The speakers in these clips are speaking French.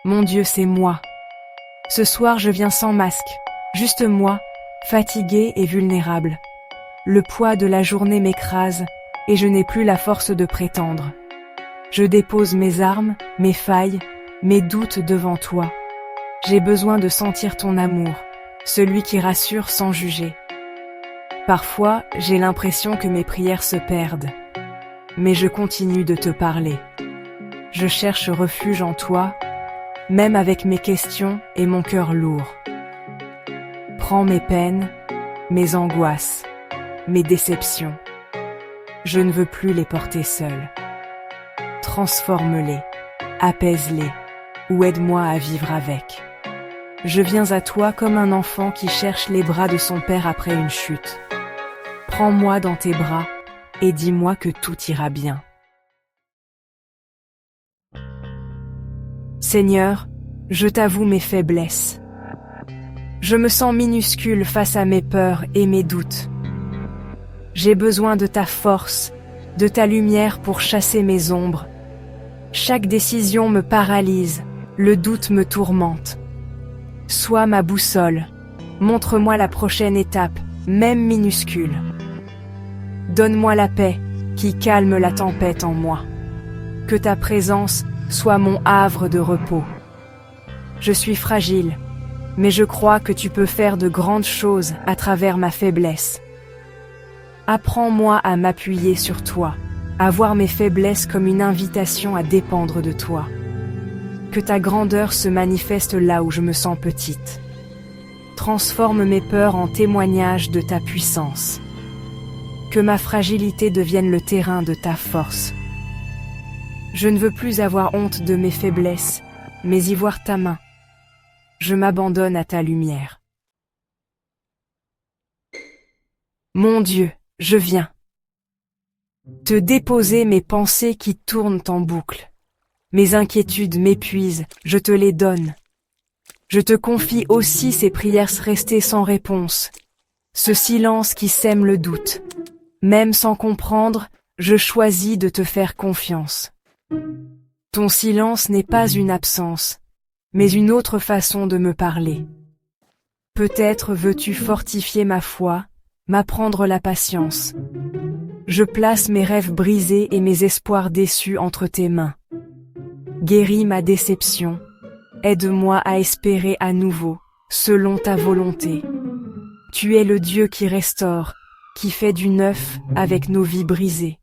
Mon Dieu, c'est moi. Ce soir, je viens sans masque, juste moi, fatiguée et vulnérable. Le poids de la journée m'écrase, et je n'ai plus la force de prétendre. Je dépose mes armes, mes failles, mes doutes devant toi. J'ai besoin de sentir ton amour, celui qui rassure sans juger. Parfois, j'ai l'impression que mes prières se perdent. Mais je continue de te parler. Je cherche refuge en toi, même avec mes questions et mon cœur lourd. Prends mes peines, mes angoisses, mes déceptions. Je ne veux plus les porter seul. Transforme-les, apaise-les, ou aide-moi à vivre avec. Je viens à toi comme un enfant qui cherche les bras de son père après une chute. Prends-moi dans tes bras et dis-moi que tout ira bien. Seigneur, je t'avoue mes faiblesses. Je me sens minuscule face à mes peurs et mes doutes. J'ai besoin de ta force, de ta lumière pour chasser mes ombres. Chaque décision me paralyse, le doute me tourmente. Sois ma boussole, montre-moi la prochaine étape, même minuscule. Donne-moi la paix qui calme la tempête en moi. Que ta présence soit mon havre de repos. Je suis fragile, mais je crois que tu peux faire de grandes choses à travers ma faiblesse. Apprends-moi à m'appuyer sur toi, à voir mes faiblesses comme une invitation à dépendre de toi. Que ta grandeur se manifeste là où je me sens petite. Transforme mes peurs en témoignages de ta puissance. Que ma fragilité devienne le terrain de ta force. Je ne veux plus avoir honte de mes faiblesses, mais y voir ta main. Je m'abandonne à ta lumière. Mon Dieu, je viens te déposer mes pensées qui tournent en boucle. Mes inquiétudes m'épuisent, je te les donne. Je te confie aussi ces prières restées sans réponse, ce silence qui sème le doute. Même sans comprendre, je choisis de te faire confiance. Ton silence n'est pas une absence, mais une autre façon de me parler. Peut-être veux-tu fortifier ma foi, m'apprendre la patience. Je place mes rêves brisés et mes espoirs déçus entre tes mains. Guéris ma déception, aide-moi à espérer à nouveau, selon ta volonté. Tu es le Dieu qui restaure, qui fait du neuf avec nos vies brisées.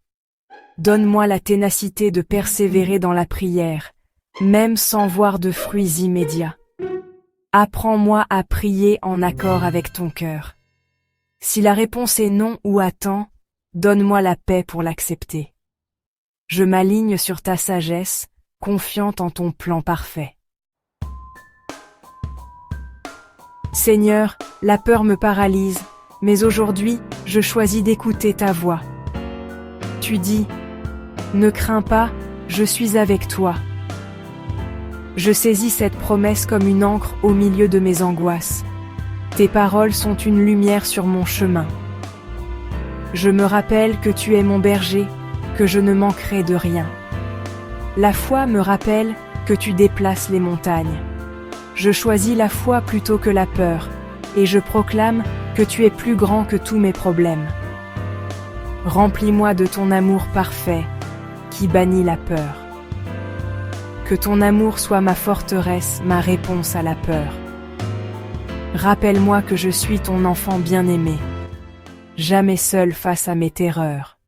Donne-moi la ténacité de persévérer dans la prière, même sans voir de fruits immédiats. Apprends-moi à prier en accord avec ton cœur. Si la réponse est non ou attends, donne-moi la paix pour l'accepter. Je m'aligne sur ta sagesse, confiante en ton plan parfait. Seigneur, la peur me paralyse, mais aujourd'hui, je choisis d'écouter ta voix. Tu dis, ne crains pas, je suis avec toi. Je saisis cette promesse comme une encre au milieu de mes angoisses. Tes paroles sont une lumière sur mon chemin. Je me rappelle que tu es mon berger, que je ne manquerai de rien. La foi me rappelle que tu déplaces les montagnes. Je choisis la foi plutôt que la peur, et je proclame que tu es plus grand que tous mes problèmes. Remplis-moi de ton amour parfait, qui bannit la peur. Que ton amour soit ma forteresse, ma réponse à la peur. Rappelle-moi que je suis ton enfant bien-aimé, jamais seul face à mes terreurs.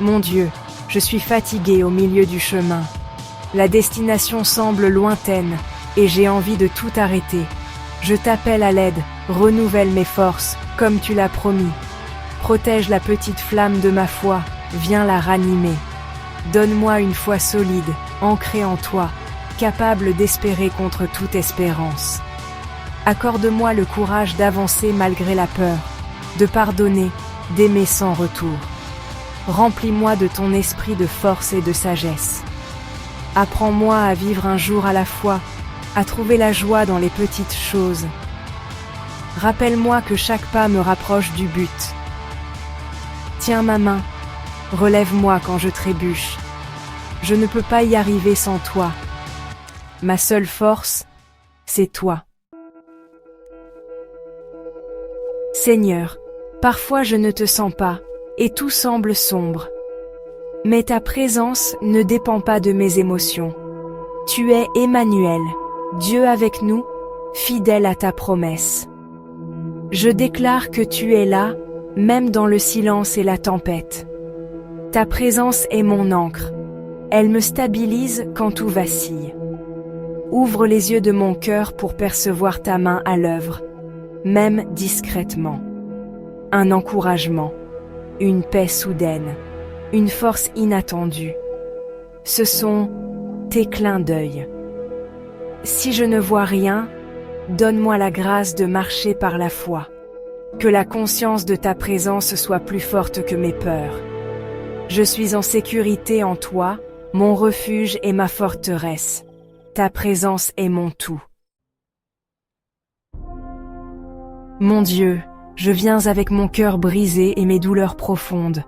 Mon Dieu, je suis fatiguée au milieu du chemin. La destination semble lointaine, et j'ai envie de tout arrêter. Je t'appelle à l'aide, renouvelle mes forces, comme tu l'as promis. Protège la petite flamme de ma foi, viens la ranimer. Donne-moi une foi solide, ancrée en toi, capable d'espérer contre toute espérance. Accorde-moi le courage d'avancer malgré la peur, de pardonner, d'aimer sans retour. Remplis-moi de ton esprit de force et de sagesse. Apprends-moi à vivre un jour à la fois, à trouver la joie dans les petites choses. Rappelle-moi que chaque pas me rapproche du but. Tiens ma main, relève-moi quand je trébuche. Je ne peux pas y arriver sans toi. Ma seule force, c'est toi. Seigneur, parfois je ne te sens pas, et tout semble sombre. Mais ta présence ne dépend pas de mes émotions. Tu es Emmanuel, Dieu avec nous, fidèle à ta promesse. Je déclare que tu es là, même dans le silence et la tempête. Ta présence est mon ancre. Elle me stabilise quand tout vacille. Ouvre les yeux de mon cœur pour percevoir ta main à l'œuvre, même discrètement. Un encouragement, une paix soudaine, une force inattendue. Ce sont tes clins d'œil. Si je ne vois rien, donne-moi la grâce de marcher par la foi. Que la conscience de ta présence soit plus forte que mes peurs. Je suis en sécurité en toi, mon refuge et ma forteresse. Ta présence est mon tout. Mon Dieu, je viens avec mon cœur brisé et mes douleurs profondes.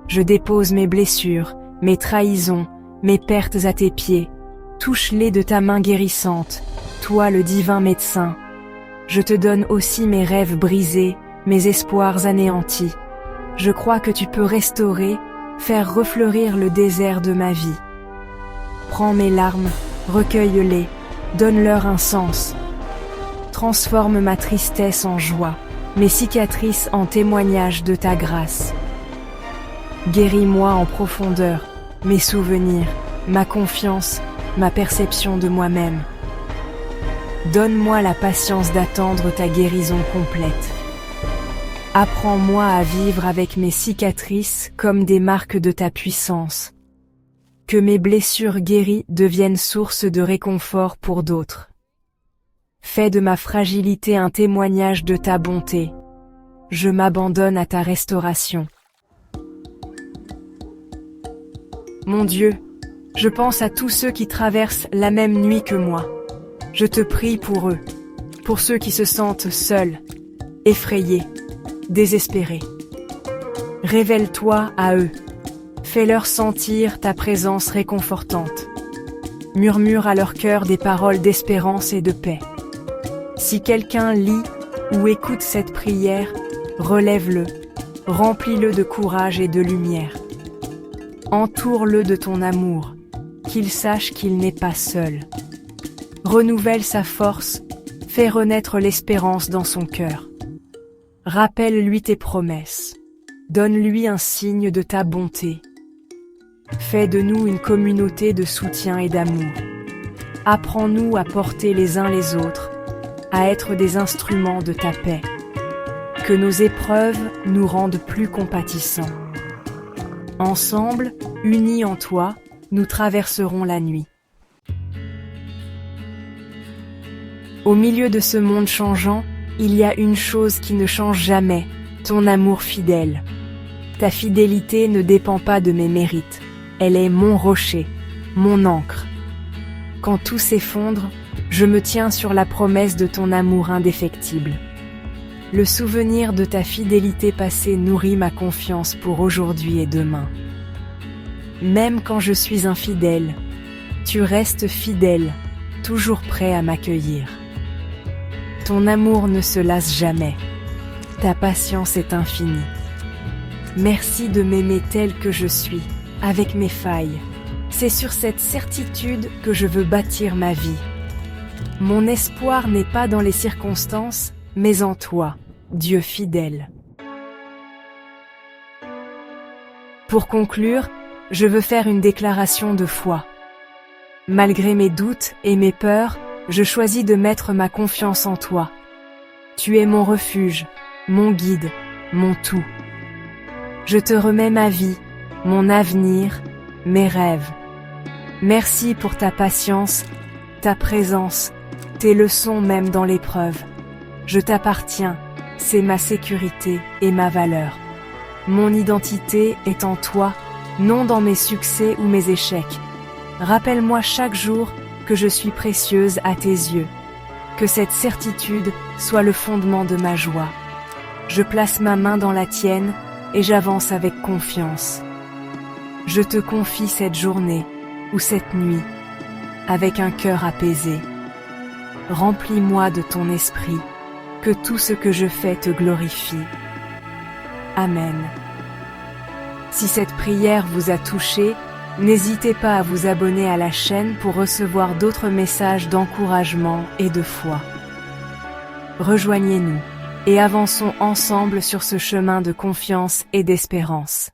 Je dépose mes blessures, mes trahisons, mes pertes à tes pieds. Touche-les de ta main guérissante, toi le divin médecin. Je te donne aussi mes rêves brisés, mes espoirs anéantis. Je crois que tu peux restaurer, faire refleurir le désert de ma vie. Prends mes larmes, recueille-les, donne-leur un sens. Transforme ma tristesse en joie, mes cicatrices en témoignage de ta grâce. Guéris-moi en profondeur, mes souvenirs, ma confiance, ma perception de moi-même. Donne-moi la patience d'attendre ta guérison complète. Apprends-moi à vivre avec mes cicatrices comme des marques de ta puissance. Que mes blessures guéries deviennent source de réconfort pour d'autres. Fais de ma fragilité un témoignage de ta bonté. Je m'abandonne à ta restauration. Mon Dieu, je pense à tous ceux qui traversent la même nuit que moi. Je te prie pour eux, pour ceux qui se sentent seuls, effrayés, désespérés. Révèle-toi à eux. Fais-leur sentir ta présence réconfortante. Murmure à leur cœur des paroles d'espérance et de paix. Si quelqu'un lit ou écoute cette prière, relève-le, remplis-le de courage et de lumière. Entoure-le de ton amour, qu'il sache qu'il n'est pas seul. Renouvelle sa force, fais renaître l'espérance dans son cœur. Rappelle-lui tes promesses, donne-lui un signe de ta bonté. Fais de nous une communauté de soutien et d'amour. Apprends-nous à porter les uns les autres, à être des instruments de ta paix. Que nos épreuves nous rendent plus compatissants. Ensemble, unis en toi, nous traverserons la nuit. Au milieu de ce monde changeant, il y a une chose qui ne change jamais, ton amour fidèle. Ta fidélité ne dépend pas de mes mérites. Elle est mon rocher, mon ancre. Quand tout s'effondre, je me tiens sur la promesse de ton amour indéfectible. Le souvenir de ta fidélité passée nourrit ma confiance pour aujourd'hui et demain. Même quand je suis infidèle, tu restes fidèle, toujours prêt à m'accueillir. Ton amour ne se lasse jamais. Ta patience est infinie. Merci de m'aimer tel que je suis, avec mes failles. C'est sur cette certitude que je veux bâtir ma vie. Mon espoir n'est pas dans les circonstances, mais en toi, Dieu fidèle. Pour conclure, je veux faire une déclaration de foi. Malgré mes doutes et mes peurs, je choisis de mettre ma confiance en toi. Tu es mon refuge, mon guide, mon tout. Je te remets ma vie, mon avenir, mes rêves. Merci pour ta patience, ta présence, tes leçons même dans l'épreuve. Je t'appartiens, c'est ma sécurité et ma valeur. Mon identité est en toi, non dans mes succès ou mes échecs. Rappelle-moi chaque jour que je suis précieuse à tes yeux. Que cette certitude soit le fondement de ma joie. Je place ma main dans la tienne, et j'avance avec confiance. Je te confie cette journée, ou cette nuit, avec un cœur apaisé. Remplis-moi de ton esprit, que tout ce que je fais te glorifie. Amen. Si cette prière vous a touché, n'hésitez pas à vous abonner à la chaîne pour recevoir d'autres messages d'encouragement et de foi. Rejoignez-nous et avançons ensemble sur ce chemin de confiance et d'espérance.